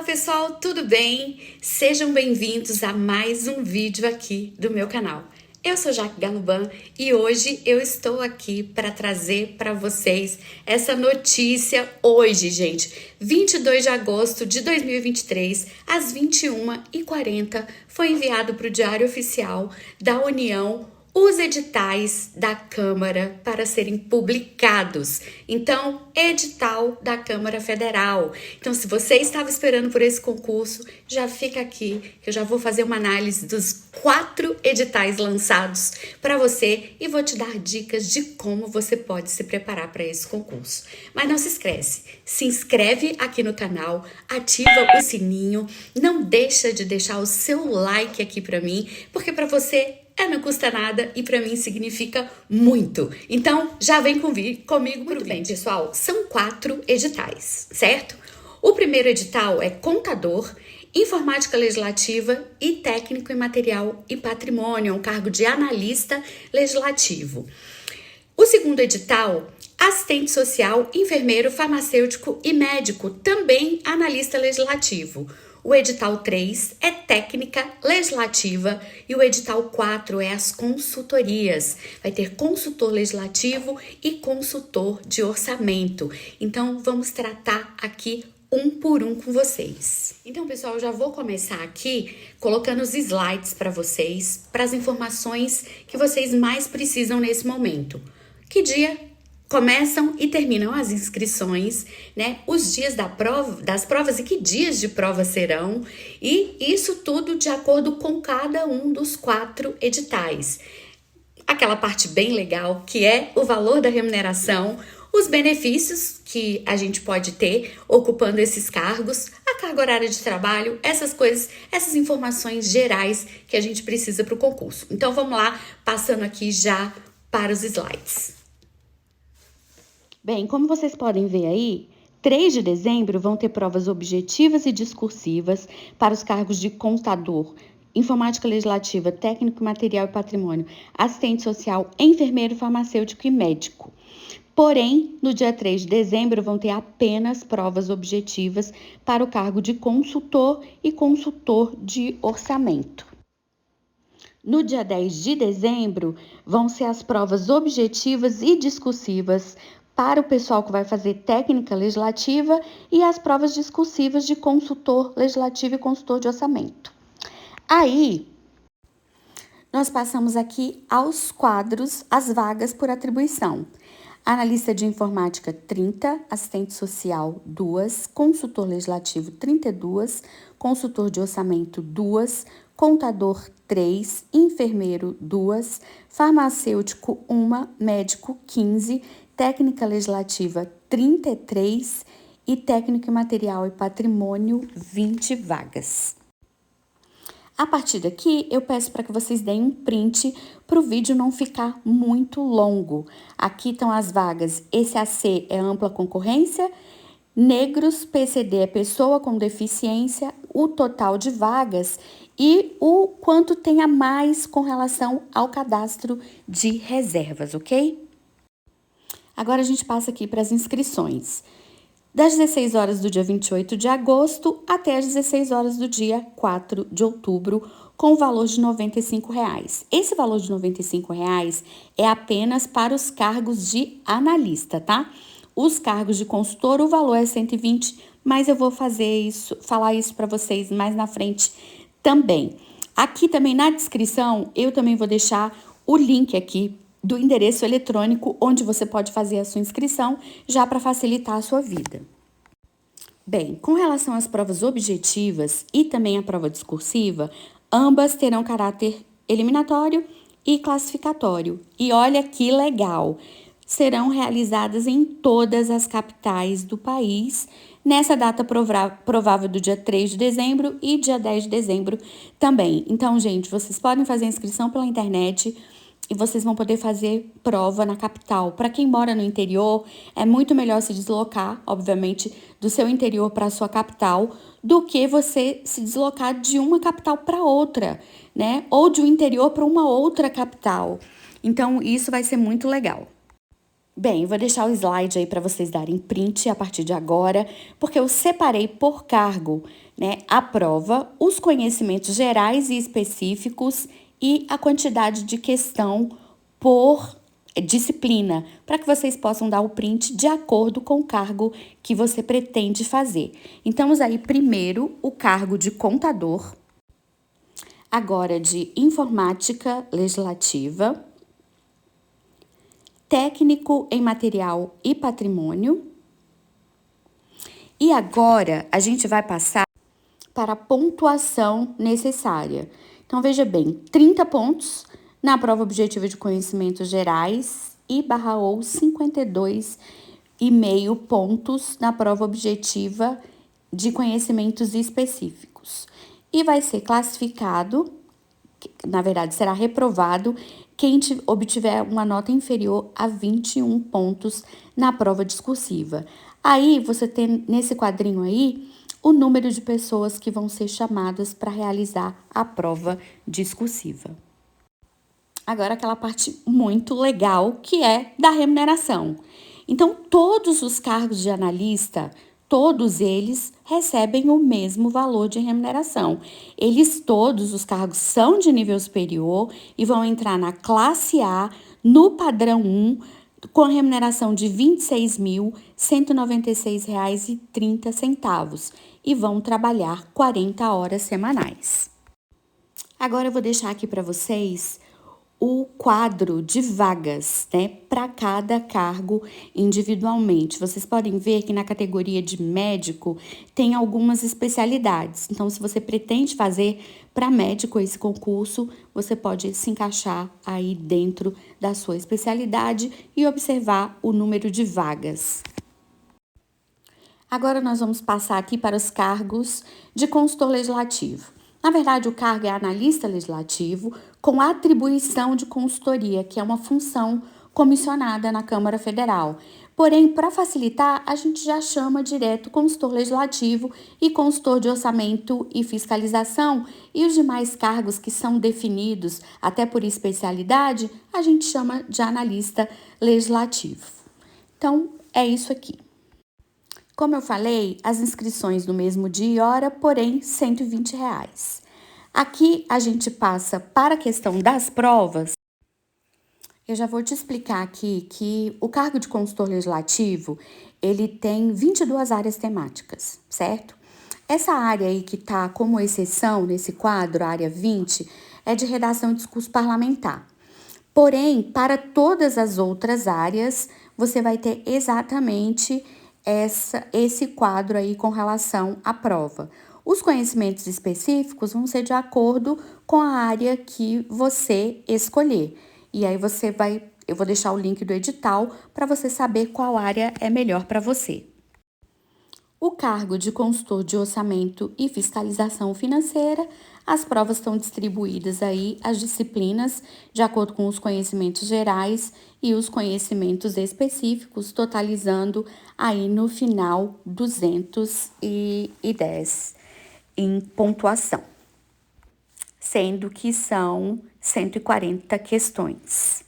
pessoal, tudo bem? Sejam bem-vindos a mais um vídeo aqui do meu canal. Eu sou Jaque Galuban e hoje eu estou aqui para trazer para vocês essa notícia hoje, gente. 22 de agosto de 2023, às 21h40, foi enviado para o Diário Oficial da União os editais da Câmara para serem publicados. Então, edital da Câmara Federal. Então, se você estava esperando por esse concurso, já fica aqui, que eu já vou fazer uma análise dos 4 editais lançados para você e vou te dar dicas de como você pode se preparar para esse concurso. Mas não se inscreve aqui no canal, ativa o sininho, não deixa de deixar o seu like aqui para mim, porque para você não custa nada e para mim significa muito. Então, já vem comigo. Muito bem, pessoal. São 4 editais, certo? O primeiro edital é Contador, Informática Legislativa e Técnico em Material e Patrimônio, é um cargo de analista legislativo. O segundo edital, Assistente Social, Enfermeiro, Farmacêutico e Médico, também analista legislativo. O edital 3 é técnica legislativa e o edital 4 é as consultorias. Vai ter consultor legislativo e consultor de orçamento. Então, vamos tratar aqui um por um com vocês. Então, pessoal, eu já vou começar aqui colocando os slides para vocês, para as informações que vocês mais precisam nesse momento. Que dia começam e terminam as inscrições, né? Os dias das provas e que dias de prova serão, e isso tudo de acordo com cada um dos 4 editais. Aquela parte bem legal que é o valor da remuneração, os benefícios que a gente pode ter ocupando esses cargos, a carga horária de trabalho, essas coisas, essas informações gerais que a gente precisa para o concurso. Então vamos lá, passando aqui já para os slides. Bem, como vocês podem ver aí, 3 de dezembro vão ter provas objetivas e discursivas para os cargos de contador, informática legislativa, técnico material e patrimônio, assistente social, enfermeiro, farmacêutico e médico. Porém, no dia 3 de dezembro vão ter apenas provas objetivas para o cargo de consultor e consultor de orçamento. No dia 10 de dezembro vão ser as provas objetivas e discursivas para o pessoal que vai fazer técnica legislativa e as provas discursivas de consultor legislativo e consultor de orçamento. Aí, nós passamos aqui aos quadros, as vagas por atribuição. Analista de informática, 30, assistente social, 2, consultor legislativo, 32, consultor de orçamento, 2, contador, 3, enfermeiro, 2, farmacêutico, 1, médico, 15, técnica legislativa, 33 e técnico em material e patrimônio, 20 vagas. A partir daqui, eu peço para que vocês deem um print para o vídeo não ficar muito longo. Aqui estão as vagas. ECAC é ampla concorrência, negros, PCD é pessoa com deficiência, o total de vagas e o quanto tem a mais com relação ao cadastro de reservas, ok? Agora a gente passa aqui para as inscrições. Das 16 horas do dia 28 de agosto até as 16 horas do dia 4 de outubro, com o valor de R$ 95. Esse valor de R$ 95 é apenas para os cargos de analista, tá? Os cargos de consultor, o valor é 120, mas eu vou falar isso para vocês mais na frente também. Aqui também na descrição, eu também vou deixar o link aqui do endereço eletrônico onde você pode fazer a sua inscrição, já para facilitar a sua vida. Bem, com relação às provas objetivas e também a prova discursiva, ambas terão caráter eliminatório e classificatório. E olha que legal! Serão realizadas em todas as capitais do país, nessa data provável do dia 3 de dezembro e dia 10 de dezembro também. Então, gente, vocês podem fazer a inscrição pela internet e vocês vão poder fazer prova na capital. Para quem mora no interior, é muito melhor se deslocar, obviamente, do seu interior para a sua capital, do que você se deslocar de uma capital para outra, né? Ou de um interior para uma outra capital. Então, isso vai ser muito legal. Bem, vou deixar o slide aí para vocês darem print a partir de agora, porque eu separei por cargo, né, a prova, os conhecimentos gerais e específicos e a quantidade de questão por disciplina, para que vocês possam dar o print de acordo com o cargo que você pretende fazer. Então, vamos aí primeiro o cargo de contador, agora de informática legislativa, técnico em material e patrimônio. E agora a gente vai passar para a pontuação necessária. Então, veja bem, 30 pontos na prova objetiva de conhecimentos gerais e /ou 52,5 pontos na prova objetiva de conhecimentos específicos. E vai ser classificado, na verdade, será reprovado quem obtiver uma nota inferior a 21 pontos na prova discursiva. Aí, você tem nesse quadrinho aí o número de pessoas que vão ser chamadas para realizar a prova discursiva. Agora, aquela parte muito legal que é da remuneração. Então, todos os cargos de analista, todos eles recebem o mesmo valor de remuneração. Eles todos, os cargos, são de nível superior e vão entrar na classe A, no padrão 1, com a remuneração de R$ 26.196,30 e vão trabalhar 40 horas semanais. Agora eu vou deixar aqui para vocês o quadro de vagas, né, para cada cargo individualmente. Vocês podem ver que na categoria de médico tem algumas especialidades. Então, se você pretende fazer para médico esse concurso, você pode se encaixar aí dentro da sua especialidade e observar o número de vagas. Agora nós vamos passar aqui para os cargos de consultor legislativo. Na verdade, o cargo é analista legislativo com atribuição de consultoria, que é uma função comissionada na Câmara Federal. Porém, para facilitar, a gente já chama direto consultor legislativo e consultor de orçamento e fiscalização, e os demais cargos que são definidos até por especialidade, a gente chama de analista legislativo. Então, é isso aqui. Como eu falei, as inscrições no mesmo dia e hora, porém, R$ 120. Aqui a gente passa para a questão das provas. Eu já vou te explicar aqui que o cargo de consultor legislativo, ele tem 22 áreas temáticas, certo? Essa área aí que está como exceção nesse quadro, a área 20, é de redação e discurso parlamentar. Porém, para todas as outras áreas, você vai ter exatamente esse quadro aí com relação à prova. Os conhecimentos específicos vão ser de acordo com a área que você escolher. E aí eu vou deixar o link do edital para você saber qual área é melhor para você. O cargo de consultor de orçamento e fiscalização financeira, as provas estão distribuídas aí, as disciplinas, de acordo com os conhecimentos gerais e os conhecimentos específicos, totalizando aí no final 210 em pontuação, sendo que são 140 questões.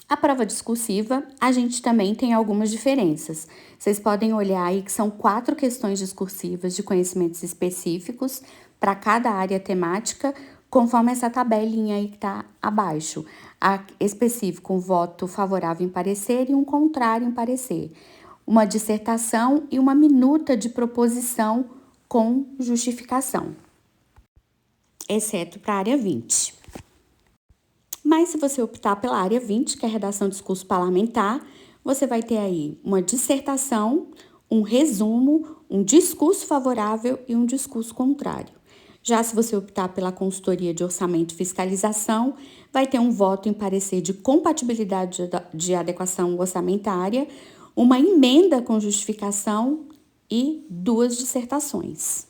A prova discursiva, a gente também tem algumas diferenças. Vocês podem olhar aí que são 4 questões discursivas de conhecimentos específicos para cada área temática, conforme essa tabelinha aí que está abaixo. A específico, um voto favorável em parecer e um contrário em parecer. Uma dissertação e uma minuta de proposição com justificação, exceto para a área 20. Mas se você optar pela área 20, que é a redação de discurso parlamentar, você vai ter aí uma dissertação, um resumo, um discurso favorável e um discurso contrário. Já se você optar pela consultoria de orçamento e fiscalização, vai ter um voto em parecer de compatibilidade de adequação orçamentária, uma emenda com justificação e 2 dissertações.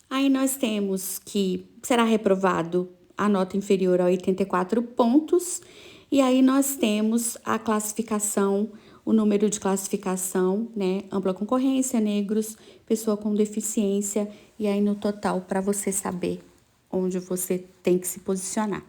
Aí nós temos que será reprovado a nota inferior a 84 pontos, e aí nós temos a classificação, o número de classificação, né, ampla concorrência, negros, pessoa com deficiência, e aí no total para você saber onde você tem que se posicionar.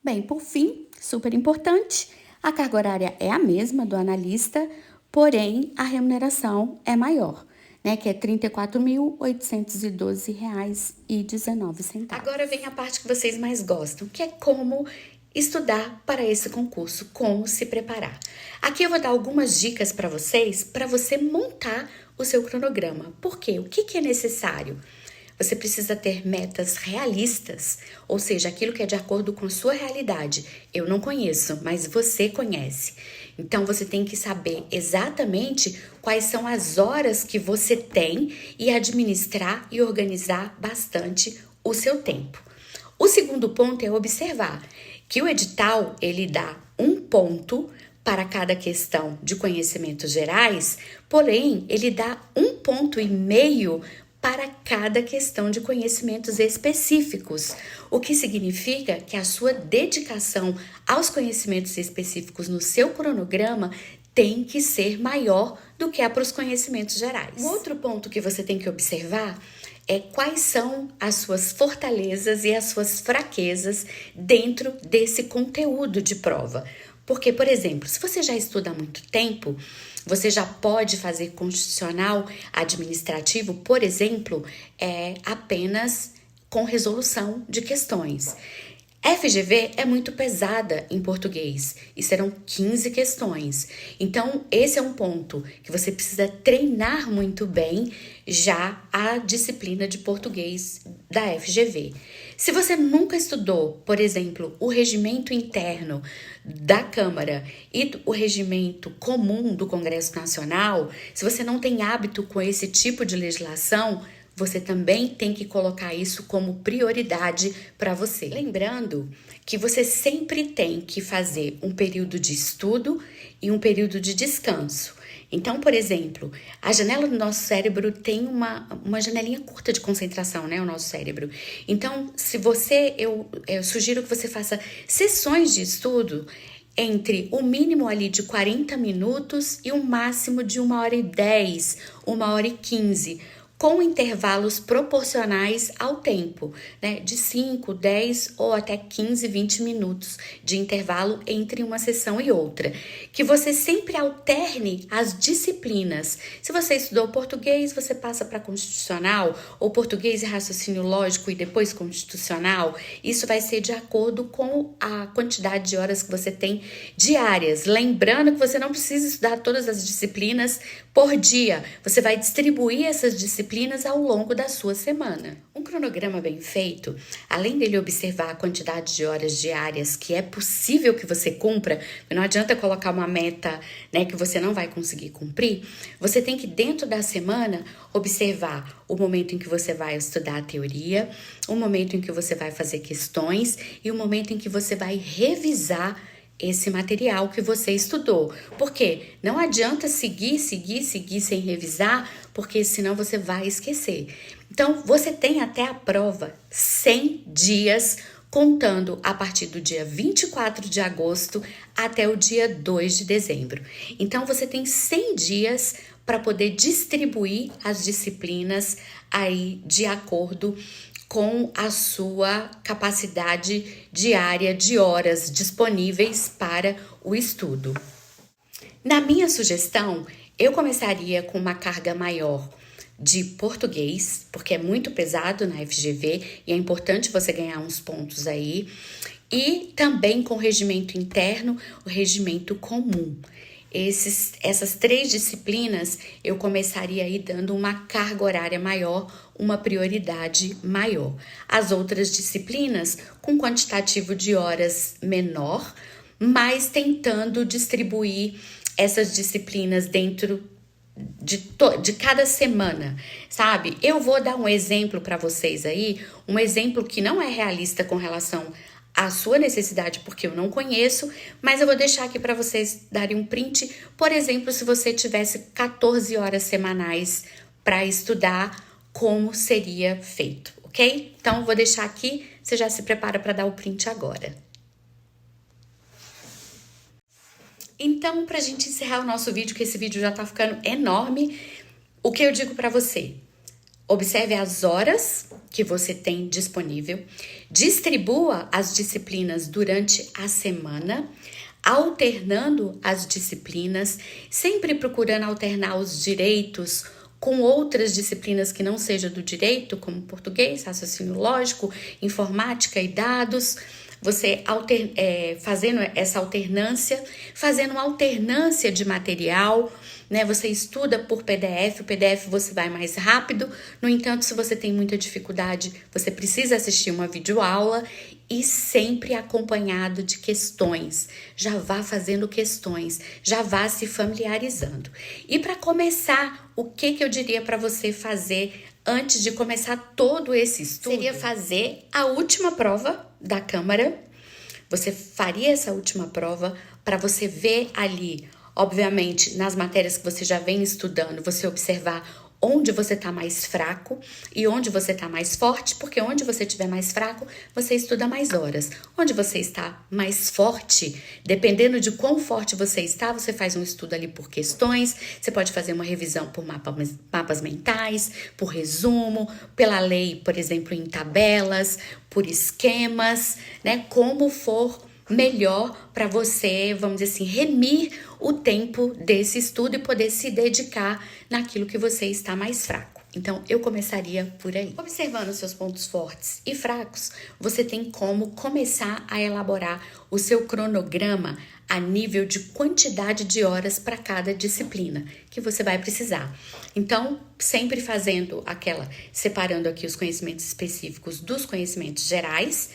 Bem, por fim, super importante, A carga horária é a mesma do analista, porém a remuneração é maior, né, que é R$ 34.812,19. Agora vem a parte que vocês mais gostam, que é como estudar para esse concurso, como se preparar. Aqui eu vou dar algumas dicas para vocês, para você montar o seu cronograma. Por quê? O que é necessário? Você precisa ter metas realistas, ou seja, aquilo que é de acordo com a sua realidade. Eu não conheço, mas você conhece. Então, você tem que saber exatamente quais são as horas que você tem e administrar e organizar bastante o seu tempo. O segundo ponto é observar que o edital, ele dá um ponto para cada questão de conhecimentos gerais, porém, ele dá 1,5 ponto para cada questão de conhecimentos específicos, o que significa que a sua dedicação aos conhecimentos específicos no seu cronograma tem que ser maior do que a para os conhecimentos gerais. Um outro ponto que você tem que observar é quais são as suas fortalezas e as suas fraquezas dentro desse conteúdo de prova. Porque, por exemplo, se você já estuda há muito tempo, você já pode fazer constitucional administrativo, por exemplo, apenas com resolução de questões. FGV é muito pesada em português e serão 15 questões. Então, esse é um ponto que você precisa treinar muito bem já a disciplina de português da FGV. Se você nunca estudou, por exemplo, o regimento interno da Câmara e o regimento comum do Congresso Nacional, se você não tem hábito com esse tipo de legislação, você também tem que colocar isso como prioridade para você. Lembrando que você sempre tem que fazer um período de estudo e um período de descanso. Então, por exemplo, a janela do nosso cérebro tem uma janelinha curta de concentração, né? O nosso cérebro. Então, eu sugiro que você faça sessões de estudo entre o mínimo ali de 40 minutos e o máximo de 1h10, 1h15, com intervalos proporcionais ao tempo, né? De 5, 10 ou até 15, 20 minutos de intervalo entre uma sessão e outra. Que você sempre alterne as disciplinas. Se você estudou português, você passa para constitucional, ou português e raciocínio lógico e depois constitucional. Isso vai ser de acordo com a quantidade de horas que você tem diárias. Lembrando que você não precisa estudar todas as disciplinas por dia. Você vai distribuir essas disciplinas ao longo da sua semana. Um cronograma bem feito, além dele observar a quantidade de horas diárias que é possível que você cumpra, não adianta colocar uma meta, né, que você não vai conseguir cumprir, você tem que, dentro da semana, observar o momento em que você vai estudar a teoria, o momento em que você vai fazer questões e o momento em que você vai revisar esse material que você estudou. Porque não adianta seguir sem revisar, porque senão você vai esquecer. Então, você tem até a prova 100 dias, contando a partir do dia 24 de agosto até o dia 2 de dezembro. Então, você tem 100 dias para poder distribuir as disciplinas aí de acordo com a sua capacidade diária de horas disponíveis para o estudo. Na minha sugestão, eu começaria com uma carga maior de português, porque é muito pesado na FGV e é importante você ganhar uns pontos aí, e também com o regimento interno, o regimento comum. Essas 3 disciplinas eu começaria aí dando uma carga horária maior, uma prioridade maior. As outras disciplinas com quantitativo de horas menor, mas tentando distribuir essas disciplinas dentro de cada semana, sabe? Eu vou dar um exemplo para vocês aí, um exemplo que não é realista com relação a sua necessidade, porque eu não conheço, mas eu vou deixar aqui para vocês darem um print. Por exemplo, se você tivesse 14 horas semanais para estudar, como seria feito, ok? Então, eu vou deixar aqui, você já se prepara para dar o print agora. Então, para a gente encerrar o nosso vídeo, que esse vídeo já tá ficando enorme, o que eu digo para você? Observe as horas que você tem disponível, distribua as disciplinas durante a semana, alternando as disciplinas, sempre procurando alternar os direitos com outras disciplinas que não sejam do direito, como português, raciocínio lógico, informática e dados. Você fazendo essa alternância, fazendo uma alternância de material, né? Você estuda por PDF, o PDF você vai mais rápido. No entanto, se você tem muita dificuldade, você precisa assistir uma videoaula e sempre acompanhado de questões. Já vá fazendo questões, já vá se familiarizando. E para começar, o que eu diria para você fazer antes de começar todo esse estudo? Seria fazer a última prova da Câmara. Você faria essa última prova para você ver ali, obviamente, nas matérias que você já vem estudando, você observar onde você está mais fraco e onde você está mais forte, porque onde você estiver mais fraco, você estuda mais horas. Onde você está mais forte, dependendo de quão forte você está, você faz um estudo ali por questões, você pode fazer uma revisão por mapas mentais, por resumo, pela lei, por exemplo, em tabelas, por esquemas, né? Como for melhor para você, vamos dizer assim, remir o tempo desse estudo e poder se dedicar naquilo que você está mais fraco. Então, eu começaria por aí. Observando os seus pontos fortes e fracos, você tem como começar a elaborar o seu cronograma a nível de quantidade de horas para cada disciplina que você vai precisar. Então, sempre separando aqui os conhecimentos específicos dos conhecimentos gerais,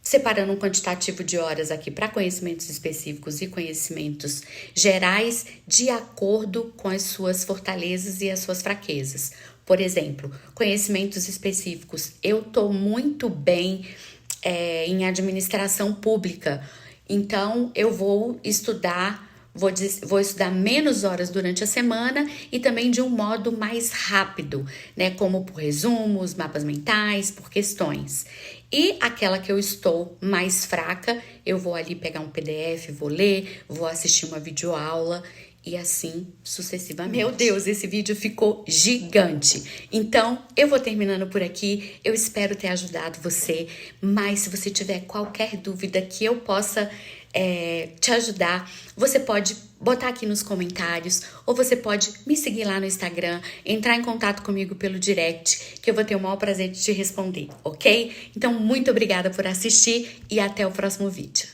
separando um quantitativo de horas aqui para conhecimentos específicos e conhecimentos gerais de acordo com as suas fortalezas e as suas fraquezas. Por exemplo, conhecimentos específicos. Eu estou muito bem em administração pública, então eu vou estudar menos horas durante a semana e também de um modo mais rápido, né? Como por resumos, mapas mentais, por questões. E aquela que eu estou mais fraca, eu vou ali pegar um PDF, vou ler, vou assistir uma videoaula e assim sucessivamente. Meu Deus, esse vídeo ficou gigante. Então, eu vou terminando por aqui. Eu espero ter ajudado você, mas se você tiver qualquer dúvida que eu possa te ajudar, você pode botar aqui nos comentários ou você pode me seguir lá no Instagram, entrar em contato comigo pelo direct, que eu vou ter o maior prazer de te responder, ok? Então, muito obrigada por assistir e até o próximo vídeo.